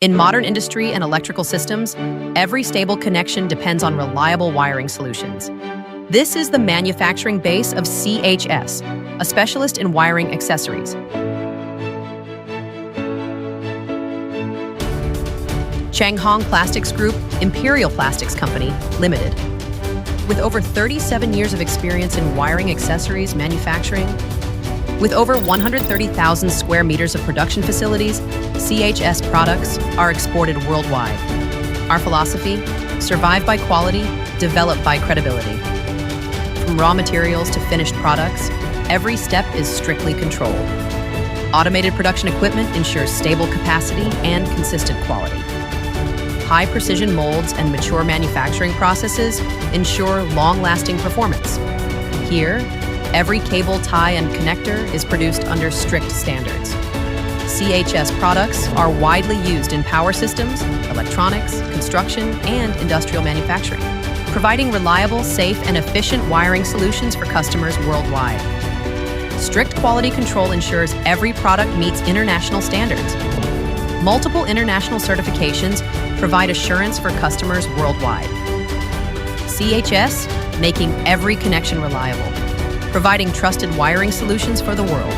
In modern industry and electrical systems, every stable connection depends on reliable wiring solutions. This is the manufacturing base of CHS, a specialist in wiring accessories. Changhong Plastics Group, Imperial Plastics Company, Limited. With over 37 years of experience in wiring accessories manufacturing, with over 130,000 square meters of production facilities, CHS products are exported worldwide. Our philosophy: survive by quality, develop by credibility. From raw materials to finished products, every step is strictly controlled. Automated production equipment ensures stable capacity and consistent quality. High-precision molds and mature manufacturing processes ensure long-lasting performance. Here, every cable, tie, and connector is produced under strict standards. CHS products are widely used in power systems, electronics, construction, and industrial manufacturing, providing reliable, safe, and efficient wiring solutions for customers worldwide. Strict quality control ensures every product meets international standards. Multiple international certifications provide assurance for customers worldwide. CHS, making every connection reliable, providing trusted wiring solutions for the world.